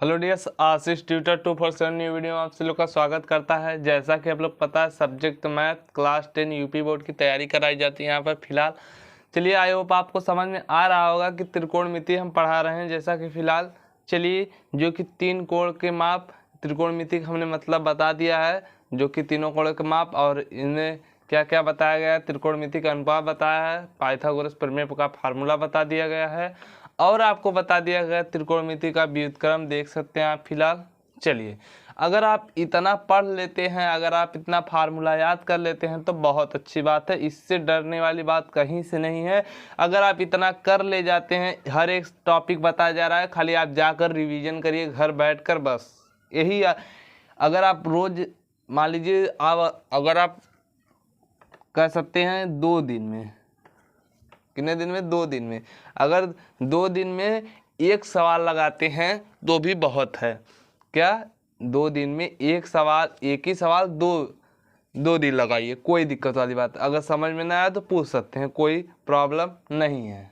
Hello dears, आशीष tutor 247 new video में आप सभी लोग का स्वागत करता है। जैसा कि आप लोग पता है, subject math class 10 UP board की तैयारी कराई जाती है यहाँ पर फिलहाल। चलिए, आई होप आपको समझ में आ रहा होगा कि त्रिकोणमिति हम पढ़ा रहे हैं। जैसा कि फिलहाल चलिए, जो कि 3 कोण के माप त्रिकोणमिति का हमने मतलब बता दिया है, जो कि तीनों कोण के माप और इनमें क्या क्या बताया गया है। त्रिकोणमिति का अनुपात बताया है, पाइथागोरस प्रमेय का फार्मूला बता दिया गया है और आपको बता दिया गया त्रिकोणमिति का व्युत्क्रम देख सकते हैं आप फिलहाल। चलिए, अगर आप इतना पढ़ लेते हैं, अगर आप इतना फार्मूला याद कर लेते हैं तो बहुत अच्छी बात है। इससे डरने वाली बात कहीं से नहीं है। अगर आप इतना कर ले जाते हैं, हर एक टॉपिक बताया जा रहा है, खाली आप जाकर रिवीजन करिए घर बैठकर, बस यही। अगर आप रोज मान लीजिए, अगर आप कह सकते हैं 2 दिन में, कितने दिन में, 2 दिन में, अगर 2 दिन में एक सवाल लगाते हैं तो भी बहुत है। क्या 2 दिन में एक सवाल, एक ही सवाल 2 दिन लगाइए, कोई दिक्कत वाली बात। अगर समझ में ना आया तो पूछ सकते हैं, कोई प्रॉब्लम नहीं है,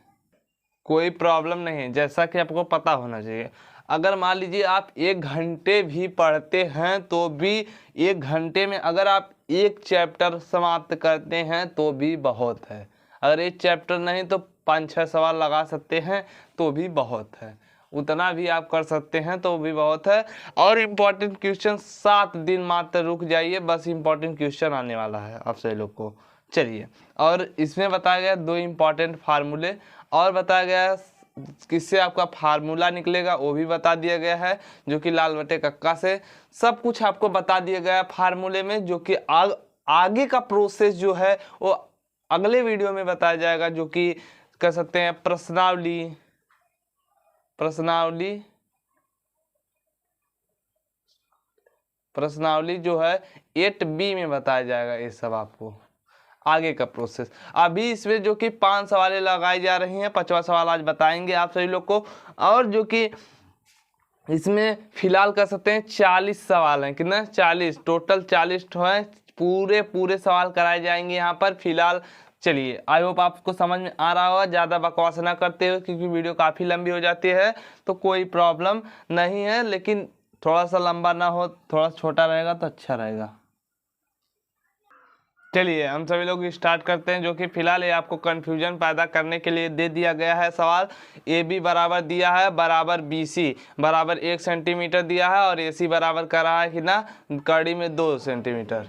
कोई प्रॉब्लम नहीं है। जैसा कि आपको पता होना चाहिए, अगर मान लीजिए आप 1 घंटे भी पढ़ते हैं तो भी 1 घंटे में अगर आप एक चैप्टर समाप्त करते हैं तो भी बहुत है। अगर एक चैप्टर नहीं तो 5-6 सवाल लगा सकते हैं तो भी बहुत है। उतना भी आप कर सकते हैं तो भी बहुत है। और इम्पोर्टेंट क्वेश्चन 7 दिन मात्र रुक जाइए, बस इम्पोर्टेंट क्वेश्चन आने वाला है आप सभी लोग को। चलिए, और इसमें बताया गया 2 इम्पॉर्टेंट फार्मूले और बताया गया किससे आपका फार्मूला निकलेगा वो भी बता दिया गया है, जो कि लाल बटे कक्का से सब कुछ आपको बता दिया गया है फार्मूले में। जो कि आगे का प्रोसेस जो है वो अगले वीडियो में बताया जाएगा, जो कि कह सकते हैं प्रश्नावली जो है 8B में बताया जाएगा। ये सब आपको आगे का प्रोसेस। अभी इसमें जो कि 5 सवालें लगाई जा रही हैं, 5वां सवाल आज बताएंगे आप सभी लोग को। और जो कि इसमें फिलहाल कह सकते हैं 40 सवाल हैं, कितना 40 टोटल 40 है। पूरे सवाल कराए जाएंगे यहाँ पर फिलहाल। चलिए, आई होप आपको समझ में आ रहा होगा। ज़्यादा बकवास ना करते हुए, क्योंकि वीडियो काफ़ी लंबी हो जाती है तो कोई प्रॉब्लम नहीं है, लेकिन थोड़ा सा लंबा ना हो, थोड़ा छोटा रहेगा तो अच्छा रहेगा। चलिए, हम सभी लोग स्टार्ट करते हैं। जो कि फिलहाल ये आपको कंफ्यूजन पैदा करने के लिए दे दिया गया है सवाल। ए बी बराबर दिया है बराबर बी सी बराबर 1 सेंटीमीटर दिया है और ए सी बराबर कर रहा है कि ना कड़ी में 2 सेंटीमीटर।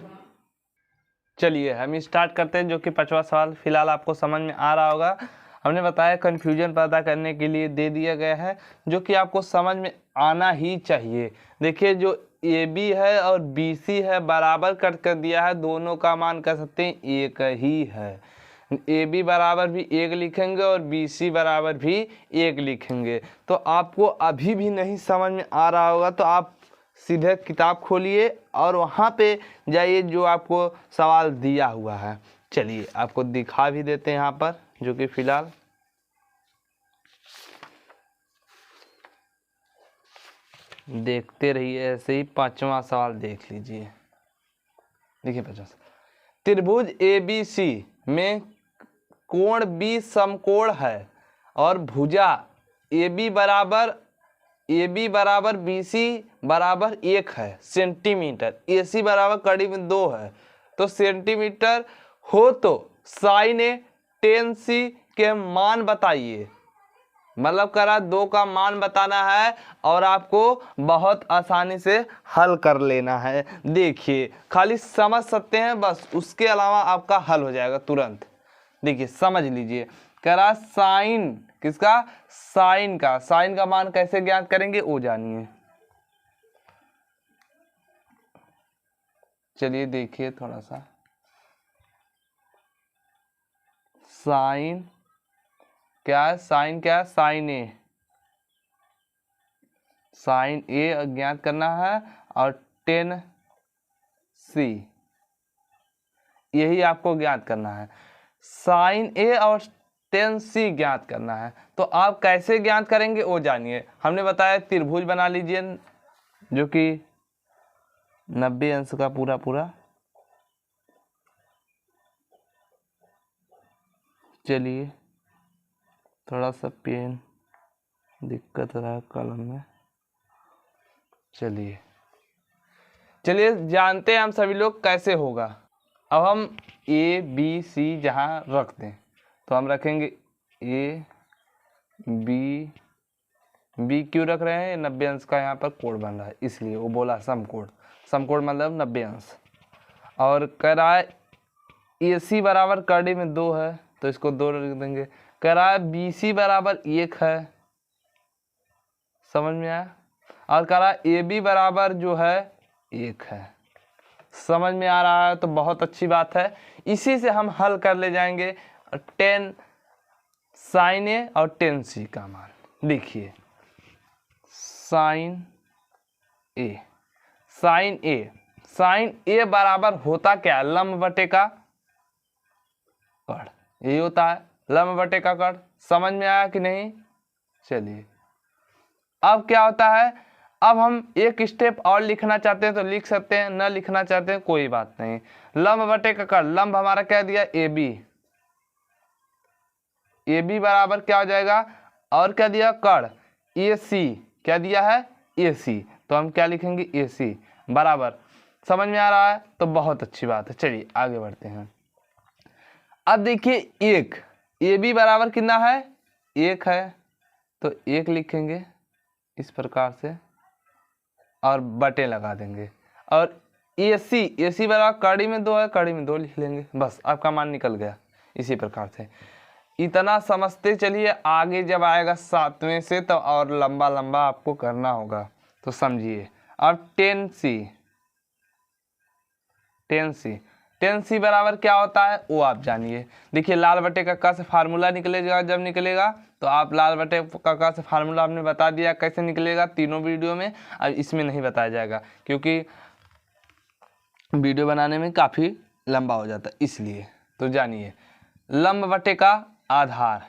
चलिए, हम स्टार्ट करते हैं। जो कि 5वां सवाल फिलहाल आपको समझ में आ रहा होगा। हमने बताया कंफ्यूजन पैदा करने के लिए दे दिया गया है, जो कि आपको समझ में आना ही चाहिए। देखिए, जो ए बी है और बी सी है बराबर कर दिया है, दोनों का मान कह सकते हैं एक ही है। ए बी बराबर भी 1 लिखेंगे और बी सी बराबर भी 1 लिखेंगे। तो आपको अभी भी नहीं समझ में आ रहा होगा तो आप सीधे किताब खोलिए और वहाँ पे जाइए जो आपको सवाल दिया हुआ है। चलिए, आपको दिखा भी देते हैं यहाँ पर, जो कि फिलहाल देखते रहिए। ऐसे ही 5वां सवाल देख लीजिए। देखिए 50, त्रिभुज ABC में कोण B समकोण है और भुजा AB बराबर BC बराबर 1 है सेंटीमीटर, AC बराबर कड़ी में 2 है तो सेंटीमीटर हो तो साइन A tan C के मान बताइए। मतलब करा 2 का मान बताना है और आपको बहुत आसानी से हल कर लेना है। देखिए, खाली समझ सकते हैं बस, उसके अलावा आपका हल हो जाएगा तुरंत। देखिए, समझ लीजिए। करा साइन किसका, साइन का मान कैसे ज्ञात करेंगे वो जानिए। चलिए देखिए थोड़ा सा, साइन क्या है, साइन क्या है, साइन ए ज्ञात करना है और tan C यही आपको ज्ञात करना है। साइन ए और tan C ज्ञात करना है तो आप कैसे ज्ञात करेंगे वो जानिए। हमने बताया त्रिभुज बना लीजिए, जो कि 90 अंश का पूरा। चलिए, थोड़ा सा पेन दिक्कत हो रहा है कलम में। चलिए जानते हैं हम सभी लोग कैसे होगा। अब हम ए बी सी जहाँ रख दें तो हम रखेंगे ए बी क्यों रख रहे हैं, 90 अंश का यहाँ पर कोण बन रहा है इसलिए वो बोला समकोण मतलब 90 अंश। और कह रहा है ए सी बराबर कड़ी में 2 है तो इसको 2 रख देंगे। कह रहा है बी सी बराबर 1 है, समझ में आया। और कह रहा है ए बी बराबर जो है 1 है, समझ में आ रहा है। तो बहुत अच्छी बात है, इसी से हम हल कर ले जाएंगे 10 साइन ए और 10 सी का मान। देखिए साइन ए बराबर होता क्या, लंब बटे का कड़, यही होता है लंब बटे का कड़। समझ में आया कि नहीं। चलिए अब क्या होता है, अब हम एक स्टेप और लिखना चाहते हैं तो लिख सकते हैं, न लिखना चाहते हैं कोई बात नहीं। लंब बटे का कड़, लंब हमारा क्या दिया ए बी बराबर क्या हो जाएगा, और क्या दिया कड़ ए सी, क्या दिया है ए सी, तो हम क्या लिखेंगे ए सी बराबर। समझ में आ रहा है, तो बहुत अच्छी बात है। चलिए आगे बढ़ते हैं। अब देखिए एक ए बी बराबर कितना है 1 है तो 1 लिखेंगे इस प्रकार से और बटे लगा देंगे। और ए सी बराबर कड़ी में 2 है, कड़ी में 2 लिख लेंगे, बस आपका मान निकल गया। इसी प्रकार से इतना समझते चलिए, आगे जब आएगा 7वें से तो और लंबा लंबा आपको करना होगा, तो समझिए। अब 10 सी बराबर क्या होता है वो आप जानिए। देखिए लाल बटे का से फार्मूला निकलेगा, जब निकलेगा तो आप लाल बटे का से फार्मूला आपने बता दिया कैसे निकलेगा तीनों वीडियो में। अब इसमें नहीं बताया जाएगा क्योंकि वीडियो बनाने में काफ़ी लंबा हो जाता है, इसलिए। तो जानिए लंब बटे का आधार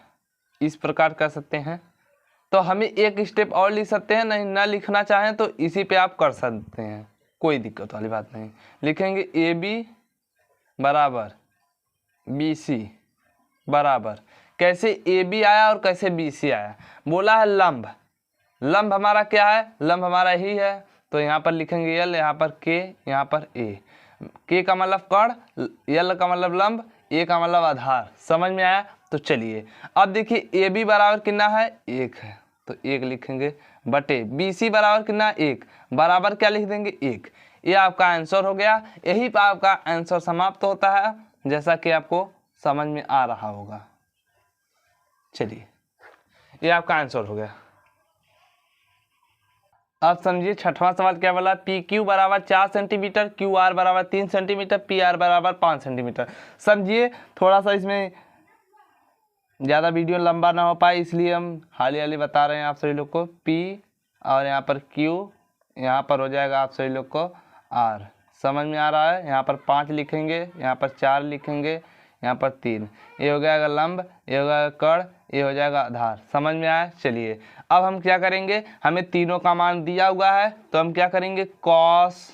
इस प्रकार कर सकते हैं। तो हमें एक स्टेप और लिख सकते हैं, नहीं ना लिखना चाहें तो इसी पे आप कर सकते हैं, कोई दिक्कत वाली बात नहीं। लिखेंगे ए बी बराबर बी सी बराबर, कैसे ए बी आया और कैसे बी सी आया, बोला है लंब हमारा क्या है, लंब हमारा ही है तो यहाँ पर लिखेंगे एल, यहाँ पर के, यहाँ पर ए। के का मतलब कड़, एल का मतलब लंब, ए का मतलब आधार। समझ में आया। तो चलिए अब देखिए ए बी बराबर कितना है 1 है तो 1 लिखेंगे बटे बी सी बराबर कितना 1 बराबर क्या लिख देंगे 1। ये आपका आंसर हो गया, यही पर आपका आंसर समाप्त होता है, जैसा कि आपको समझ में आ रहा होगा। चलिए ये आपका आंसर हो गया। अब समझिए छठवां सवाल क्या बोला, पी क्यू बराबर 4 सेंटीमीटर, क्यू आर बराबर 3 सेंटीमीटर, पी आर बराबर 5 सेंटीमीटर। समझिए थोड़ा सा इसमें ज़्यादा वीडियो लंबा ना हो पाए इसलिए हम हाली हाली बता रहे हैं आप सभी लोग को। पी और यहाँ पर क्यू, यहाँ पर हो जाएगा आप सभी लोग को आर। समझ में आ रहा है। यहाँ पर 5 लिखेंगे, यहाँ पर 4 लिखेंगे, यहाँ पर 3। ये हो जाएगा लंब, ये हो जाएगा कड़, ये हो जाएगा आधार। समझ में आया। चलिए अब हम क्या करेंगे, हमें तीनों का मान दिया हुआ है तो हम क्या करेंगे कॉस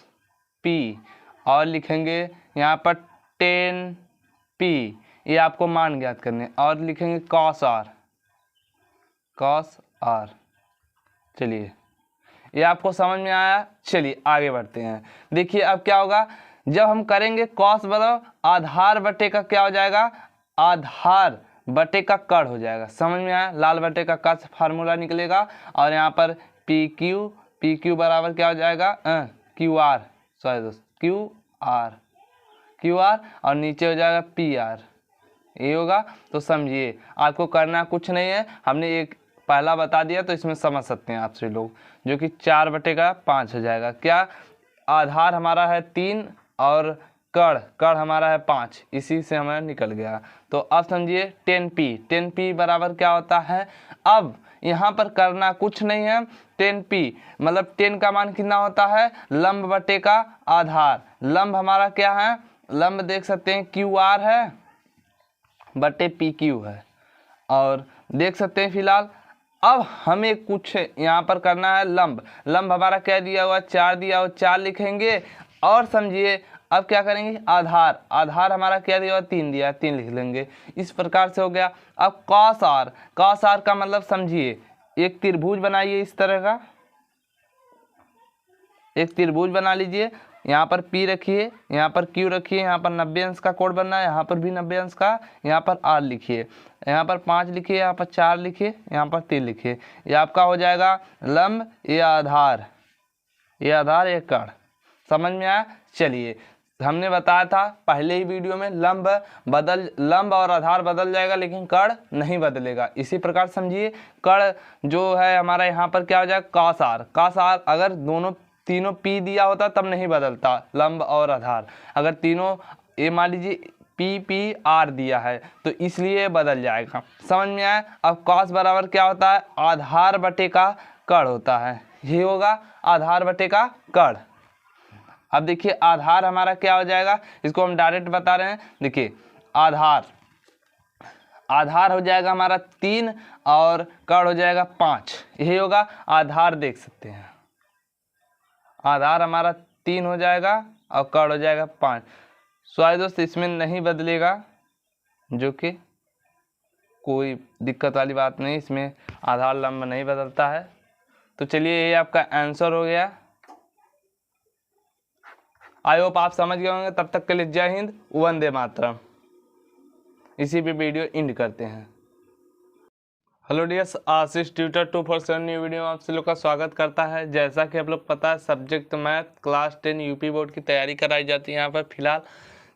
पी और लिखेंगे यहाँ पर 10 पी, ये आपको मान ज्ञात करने, और लिखेंगे कॉस आर। चलिए ये आपको समझ में आया। चलिए आगे बढ़ते हैं। देखिए अब क्या होगा, जब हम करेंगे कॉस बराबर आधार बटे का क्या हो जाएगा, आधार बटे का कड़ हो जाएगा। समझ में आया। लाल बटे का कड़ से फार्मूला निकलेगा और यहाँ पर पी क्यू बराबर क्या हो जाएगा क्यू आर, सॉरी दोस्त क्यू आर और नीचे हो जाएगा पी आर, ये होगा। तो समझिए आपको करना कुछ नहीं है, हमने एक पहला बता दिया तो इसमें समझ सकते हैं आप सभी लोग, जो कि 4 बटे का 5 हो जाएगा। क्या आधार हमारा है 3 और कड़ हमारा है 5, इसी से हमारा निकल गया। तो अब समझिए 10 पी बराबर क्या होता है, अब यहाँ पर करना कुछ नहीं है। 10 पी मतलब 10 का मान कितना होता है, लंब बटे का आधार। लंब हमारा क्या है, लंब देख सकते हैं क्यू आर है बटे पी क्यू है, और देख सकते हैं फिलहाल। अब हमें कुछ यहाँ पर करना है लंब हमारा क्या दिया हुआ 4 दिया हुआ, 4 लिखेंगे। और समझिए अब क्या करेंगे, आधार हमारा क्या दिया हुआ 3 दिया है, 3 लिख लेंगे। इस प्रकार से हो गया। अब कॉस आर का मतलब समझिए एक त्रिभुज बनाइए इस तरह का, एक त्रिभुज बना लीजिए। यहाँ पर P रखिए, यहाँ पर Q रखिए, यहाँ पर 90 अंश का कोण बनना है, यहाँ पर भी 90 अंश का, यहाँ पर R लिखिए, यहाँ पर 5 लिखिए, यहाँ पर 4 लिखिए, यहाँ पर 3 लिखिए। ये आपका हो जाएगा लंब, ये आधार, ये आधार, ये कर्ण। समझ में आया? चलिए, हमने बताया था पहले ही वीडियो में लंब और आधार बदल जाएगा लेकिन कर्ण नहीं बदलेगा। इसी प्रकार समझिए, कर्ण जो है हमारा यहाँ पर क्या हो जाएगा, cos r। cos r अगर तीनों P दिया होता तब नहीं बदलता लंब और आधार। अगर तीनों ये मान लीजिए P R दिया है तो इसलिए बदल जाएगा। समझ में आया? अब cos बराबर क्या होता है, आधार बटे का कर्ण होता है। ये होगा आधार बटे का कर्ण। अब देखिए आधार हमारा क्या हो जाएगा, इसको हम डायरेक्ट बता रहे हैं। देखिए आधार हो जाएगा हमारा 3 और कर्ण हो जाएगा 5। यही होगा आधार, देख सकते हैं आधार हमारा 3 हो जाएगा और कर्ण हो जाएगा 5। सॉरी दोस्त, इसमें नहीं बदलेगा, जो कि कोई दिक्कत वाली बात नहीं, इसमें आधार लंब नहीं बदलता है। तो चलिए ये आपका आंसर हो गया। आई होप आप समझ गए होंगे। तब तक के लिए जय हिंद, वंदे मातरम। इसी पे वीडियो एंड करते हैं। हेलो डियर्स, आशीष ट्यूटर 247 न्यू वीडियो में आप सभी लोग का स्वागत करता है। जैसा कि आप लोग पता है subject math class 10 UP board की तैयारी कराई जाती है यहाँ पर फिलहाल।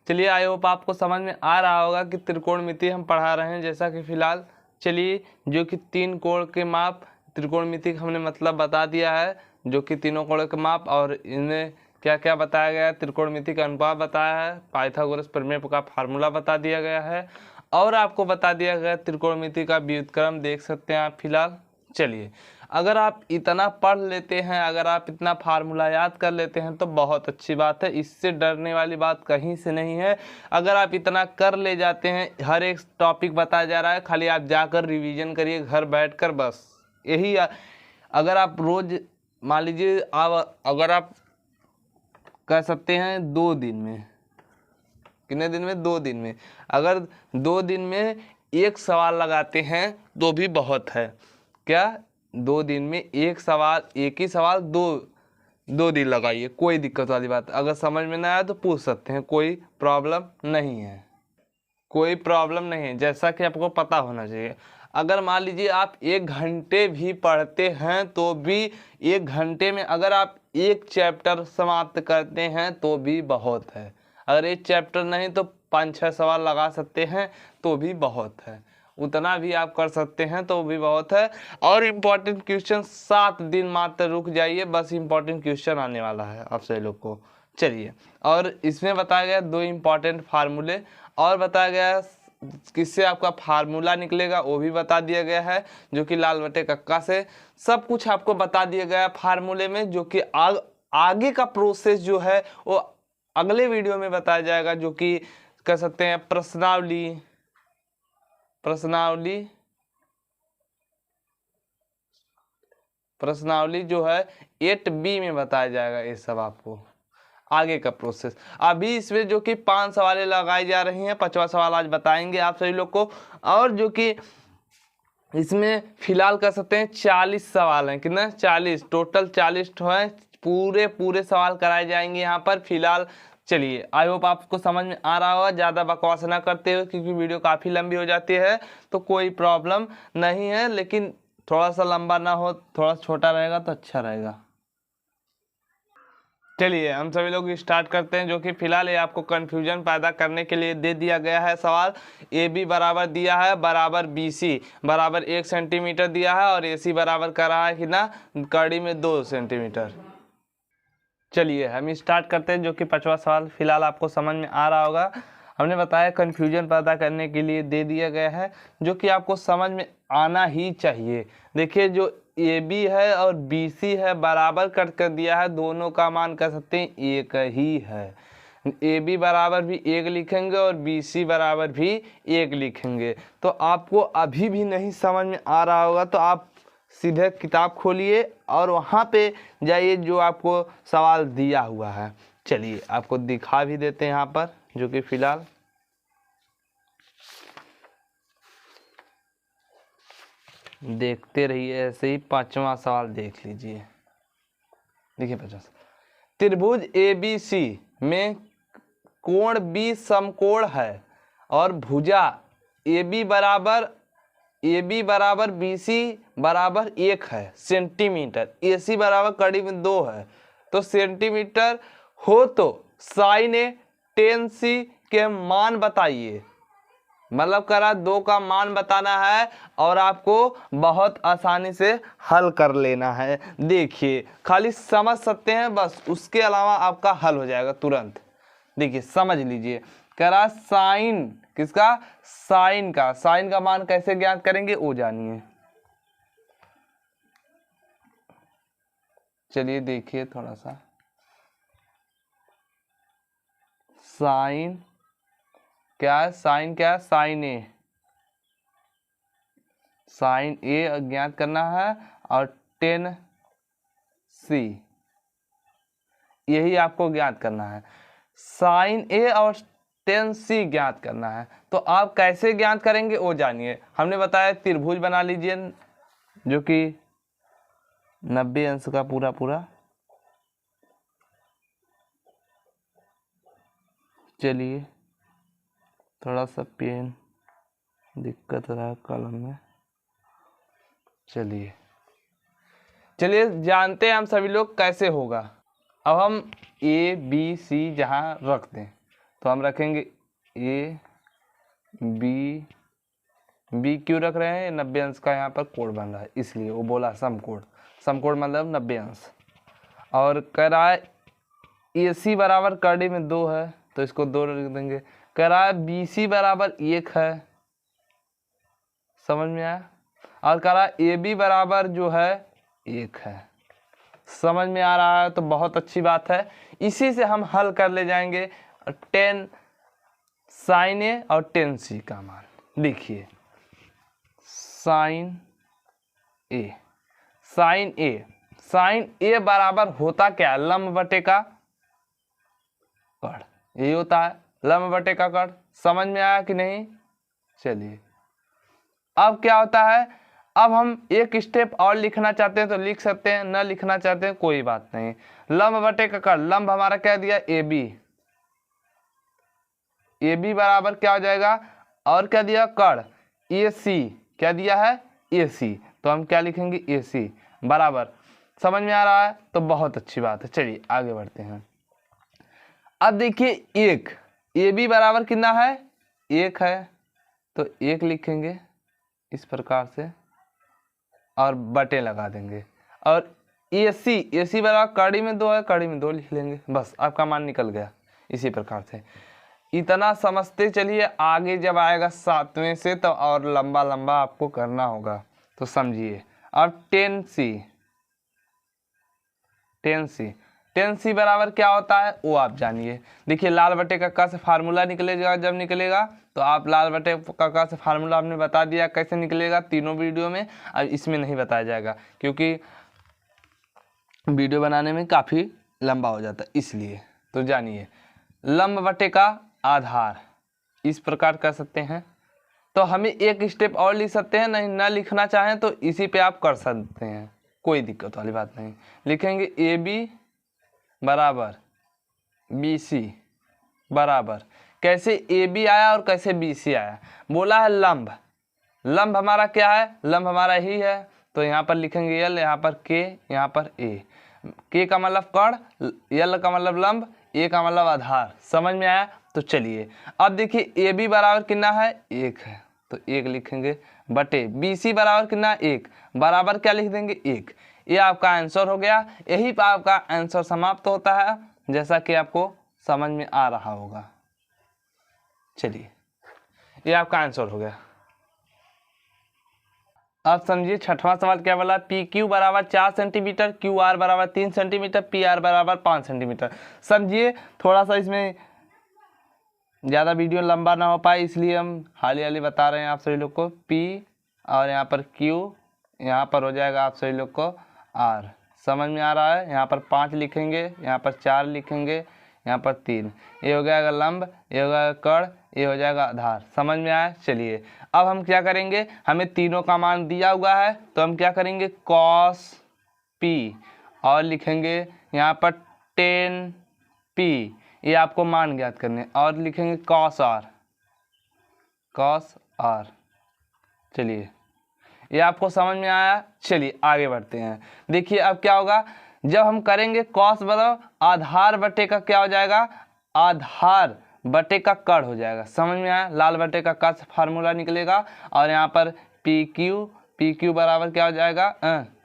चलिए आई होप आपको समझ में आ रहा होगा कि त्रिकोणमिति हम पढ़ा रहे हैं। जैसा कि फिलहाल चलिए, जो कि 3 कोण के माप त्रिकोणमिति का हमने मतलब बता दिया है, जो कि तीनों कोण के माप और इनमें क्या क्या बताया गया है। त्रिकोणमिति का अनुपात बताया है, पाइथागोरस प्रमेय का फार्मूला बता दिया गया है और आपको बता दिया गया त्रिकोणमिति का व्युत्क्रम, देख सकते हैं आप फिलहाल। चलिए, अगर आप इतना पढ़ लेते हैं, अगर आप इतना फार्मूला याद कर लेते हैं तो बहुत अच्छी बात है। इससे डरने वाली बात कहीं से नहीं है। अगर आप इतना कर ले जाते हैं, हर एक टॉपिक बताया जा रहा है, खाली आप जाकर रिवीजन करिए घर बैठकर, बस यही। अगर आप रोज मान लीजिए अगर आप कह सकते हैं 2 दिन में, कितने दिन में, 2 दिन में, अगर 2 दिन में एक सवाल लगाते हैं तो भी बहुत है। क्या 2 दिन में एक ही सवाल दो दिन लगाइए, कोई दिक्कत वाली बात। अगर समझ में ना आया तो पूछ सकते हैं, कोई प्रॉब्लम नहीं है, कोई प्रॉब्लम नहीं है। जैसा कि आपको पता होना चाहिए, अगर मान लीजिए आप 1 घंटे भी पढ़ते हैं तो भी 1 घंटे में अगर आप एक चैप्टर समाप्त करते हैं तो भी बहुत है। अगर एक चैप्टर नहीं तो 5-6 सवाल लगा सकते हैं तो भी बहुत है। उतना भी आप कर सकते हैं तो भी बहुत है। और इम्पोर्टेंट क्वेश्चन 7 दिन मात्र रुक जाइए, बस इम्पोर्टेंट क्वेश्चन आने वाला है आप सभी लोग को। चलिए, और इसमें बताया गया 2 इम्पॉर्टेंट फार्मूले और बताया गया किससे आपका फार्मूला निकलेगा वो भी बता दिया गया है, जो कि लाल बटे कक्का से। सब कुछ आपको बता दिया गया फार्मूले में, जो कि आगे का प्रोसेस जो है वो अगले वीडियो में बताया जाएगा, जो कि कह सकते हैं प्रश्नावली जो है 8B में बताया जाएगा। ये सब आपको आगे का प्रोसेस। अभी इसमें जो कि 5 सवालें लगाई जा रही हैं, 5वां सवाल आज बताएंगे आप सभी लोग को। और जो कि इसमें फिलहाल कर सकते हैं 40 सवाल हैं, कितना 40, टोटल 40 है। पूरे सवाल कराए जाएंगे यहाँ पर फिलहाल। चलिए, आई होप आपको समझ में आ रहा होगा। ज़्यादा बकवास ना करते हुए, क्योंकि वीडियो काफ़ी लंबी हो जाती है तो कोई प्रॉब्लम नहीं है, लेकिन थोड़ा सा लंबा ना हो, थोड़ा छोटा रहेगा तो अच्छा रहेगा। चलिए हम सभी लोग स्टार्ट करते हैं, जो कि फिलहाल ये आपको कंफ्यूजन पैदा करने के लिए दे दिया गया है सवाल। ए बी बराबर दिया है बराबर BC बराबर 1 सेंटीमीटर दिया है और AC बराबर कर रहा है कि ना कड़ी में 2 सेंटीमीटर। चलिए हम स्टार्ट करते हैं, जो कि 5वां सवाल फिलहाल आपको समझ में आ रहा होगा। हमने बताया कंफ्यूजन पैदा करने के लिए दे दिया गया है, जो कि आपको समझ में आना ही चाहिए। देखिए, जो AB है और BC है बराबर कर दिया है, दोनों का मान कह सकते हैं एक ही है। AB बराबर भी 1 लिखेंगे और BC बराबर भी 1 लिखेंगे। तो आपको अभी भी नहीं समझ में आ रहा होगा तो आप सीधे किताब खोलिए और वहाँ पे जाइए जो आपको सवाल दिया हुआ है। चलिए आपको दिखा भी देते हैं यहाँ पर, जो कि फिलहाल देखते रहिए ऐसे ही। 5वां सवाल देख लीजिए। देखिए 50, त्रिभुज ABC में कोण B समकोण है और भुजा AB बराबर BC बराबर 1 है सेंटीमीटर, AC बराबर करीब 2 है, तो सेंटीमीटर हो तो साइन A tan C के मान बताइए। मतलब करा 2 का मान बताना है और आपको बहुत आसानी से हल कर लेना है। देखिए खाली समझ सकते हैं बस, उसके अलावा आपका हल हो जाएगा तुरंत। देखिए समझ लीजिए, करा साइन किसका, साइन का मान कैसे ज्ञात करेंगे वो जानिए। चलिए देखिए थोड़ा सा, साइन क्या है, साइन क्या है, साइन ए ज्ञात करना है और tan C यही आपको ज्ञात करना है। साइन ए और tan C ज्ञात करना है, तो आप कैसे ज्ञात करेंगे वो जानिए। हमने बताया त्रिभुज बना लीजिए जो कि 90 अंश का पूरा। चलिए थोड़ा सा पेन दिक्कत रहा कलम में। चलिए जानते हैं हम सभी लोग कैसे होगा। अब हम ABC जहाँ रख दें तो हम रखेंगे B क्यों रख रहे हैं, 90 अंश का यहाँ पर कोण बन रहा है इसलिए वो बोला समकोण मतलब 90 अंश। और कह रहा है AC बराबर कड़ी में 2 है तो इसको 2 लिख देंगे। कह रहा है BC बराबर 1 है, समझ में आया। और कह रहा है AB बराबर जो है 1 है, समझ में आ रहा है, तो बहुत अच्छी बात है। इसी से हम हल कर ले जाएंगे tan sin A और tan C का मान। देखिए साइन A बराबर होता क्या, लंब बटे का कड़, यही होता है लंब बटे का कड़। समझ में आया कि नहीं। चलिए अब क्या होता है, अब हम एक स्टेप और लिखना चाहते हैं तो लिख सकते हैं, न लिखना चाहते हैं कोई बात नहीं। लंब बटे का कड़, लंब हमारा क्या दिया AB बराबर क्या हो जाएगा, और क्या दिया कड़ AC, क्या दिया है AC, तो हम क्या लिखेंगे AC बराबर। समझ में आ रहा है, तो बहुत अच्छी बात है। चलिए आगे बढ़ते हैं। अब देखिए एक AB बराबर कितना है, 1 है, तो 1 लिखेंगे इस प्रकार से और बटे लगा देंगे। और AC बराबर कड़ी में 2 है, कड़ी में 2 लिख लेंगे, बस आपका मान निकल गया। इसी प्रकार से इतना समझते चलिए, आगे जब आएगा 7वें से तो और लंबा आपको करना होगा, तो समझिए। अब tan C बराबर क्या होता है वो आप जानिए। देखिए लाल बटे का क से फार्मूला निकलेगा, जब निकलेगा तो आप लाल बटे का क से फार्मूला हमने बता दिया कैसे निकलेगा तीनों वीडियो में, अब इसमें नहीं बताया जाएगा क्योंकि वीडियो बनाने में काफ़ी लंबा हो जाता है इसलिए। तो जानिए लंब बटे का आधार इस प्रकार कर सकते हैं, तो हमें एक स्टेप और लिख सकते हैं, नहीं ना लिखना चाहें तो इसी पे आप कर सकते हैं, कोई दिक्कत वाली बात नहीं। लिखेंगे AB बराबर BC बराबर, कैसे AB आया और कैसे BC आया, बोला है लंब हमारा क्या है, लंब हमारा ही है, तो यहाँ पर लिखेंगे L, यहाँ पर K, यहाँ पर A। K का मतलब कड़, L का मतलब लंब, A का मतलब आधार। समझ में आया। तो चलिए अब देखिए AB बराबर कितना है 1 है, तो 1 लिखेंगे बटे BC बराबर कितना 1 बराबर क्या लिख देंगे 1। ये आपका आंसर हो गया, यही पर आपका आंसर समाप्त होता है, जैसा कि आपको समझ में आ रहा होगा। चलिए ये आपका आंसर हो गया। अब समझिए छठवां सवाल क्या बोला, PQ बराबर 4 सेंटीमीटर, QR बराबर 3 सेंटीमीटर, PR बराबर 5 सेंटीमीटर। समझिए थोड़ा सा इसमें ज़्यादा वीडियो लंबा ना हो पाए इसलिए हम हाली बता रहे हैं आप सभी लोग को। P और यहाँ पर Q, यहाँ पर हो जाएगा आप सभी लोग को R। समझ में आ रहा है। यहाँ पर 5 लिखेंगे, यहाँ पर 4 लिखेंगे, यहाँ पर 3। ये हो जाएगा लंब, ये हो जाएगा कड़, ये हो जाएगा आधार। समझ में आया। चलिए अब हम क्या करेंगे, हमें तीनों का मान दिया हुआ है तो हम क्या करेंगे cos P और लिखेंगे यहाँ पर 10p, ये आपको मान ज्ञात करने, और लिखेंगे cos r। चलिए ये आपको समझ में आया। चलिए आगे बढ़ते हैं। देखिए अब क्या होगा, जब हम करेंगे cos बराबर आधार बटे का क्या हो जाएगा, आधार बटे का कड़ हो जाएगा। समझ में आया, लाल बटे का का फार्मूला निकलेगा, और यहाँ पर पी क्यू बराबर क्या हो जाएगा,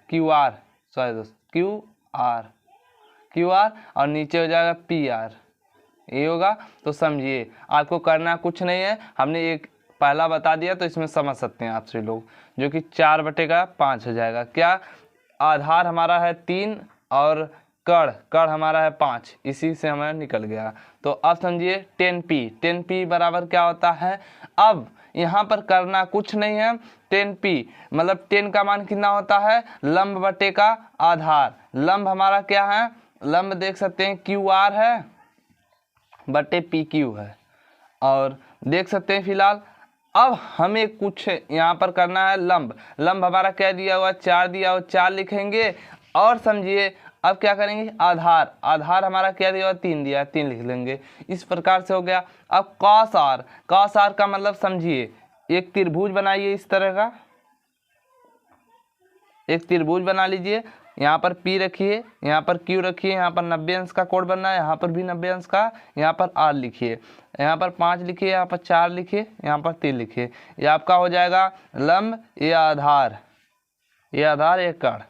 क्यू आर, सॉरी दोस्त, क्यू आर और नीचे हो जाएगा पी आर, ये होगा। तो समझिए आपको करना कुछ नहीं है, हमने एक पहला बता दिया तो इसमें समझ सकते हैं आप सभी लोग, जो कि 4/5 हो जाएगा। क्या, आधार हमारा है 3 और कड़ हमारा है 5, इसी से हमारा निकल गया। तो अब समझिए 10p बराबर क्या होता है। अब यहाँ पर करना कुछ नहीं है, 10p मतलब 10 का मान कितना होता है, लंब बटे का आधार। लंब हमारा क्या है, लंब देख सकते हैं क्यू आर है बटे पी क्यू है, और देख सकते हैं फिलहाल अब हमें कुछ यहाँ पर करना है लंब हमारा क्या दिया हुआ, 4 दिया हुआ, 4 लिखेंगे। और समझिए अब क्या करेंगे, आधार हमारा क्या दिया हुआ, 3 दिया है, 3 लिख लेंगे। इस प्रकार से हो गया। अब cos r का मतलब समझिए, एक त्रिभुज बनाइए, इस तरह का एक त्रिभुज बना लीजिए। यहाँ पर P रखिए, यहाँ पर Q रखिए, यहाँ पर 90 अंश का कोण बनना है, यहाँ पर भी 90 अंश का, यहाँ पर R लिखिए, यहाँ पर 5 लिखिए, यहाँ पर 4 लिखिए, यहाँ पर 3 लिखिए। ये आपका हो जाएगा लंब, ये आधार, ये कड़।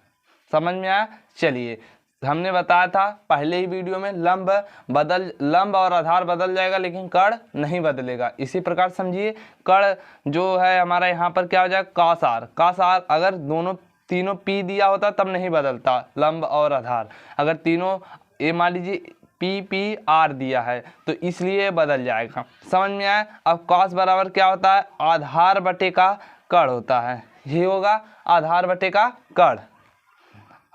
समझ में आया। चलिए हमने बताया था पहले ही वीडियो में, लंब और आधार बदल जाएगा लेकिन कड़ नहीं बदलेगा। इसी प्रकार समझिए कड़ जो है हमारा यहाँ पर क्या हो जाएगा, cos r। अगर तीनों p दिया होता तब नहीं बदलता लंब और आधार, अगर तीनों ये मान लीजिए p r दिया है तो इसलिए बदल जाएगा। समझ में आया। अब cos बराबर क्या होता है, आधार बटे का कड़ होता है, ये होगा आधार बटे का कड़।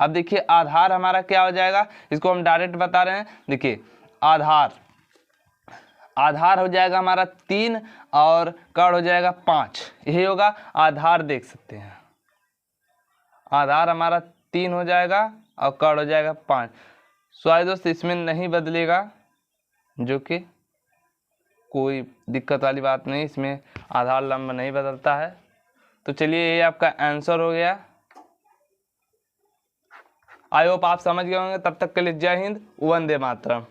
अब देखिए आधार हमारा क्या हो जाएगा, इसको हम डायरेक्ट बता रहे हैं। देखिए आधार हो जाएगा हमारा 3 और कड़ हो जाएगा 5, यही होगा आधार। देख सकते हैं आधार हमारा 3 हो जाएगा और कड़ हो जाएगा 5। सॉरी दोस्त, इसमें नहीं बदलेगा, जो कि कोई दिक्कत वाली बात नहीं, इसमें आधार लंब नहीं बदलता है। तो चलिए ये आपका आंसर हो गया। आई होप आप समझ गए होंगे। तब तक के लिए जय हिंद, वंदे मातरम।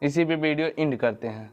इसी पे वीडियो एंड करते हैं।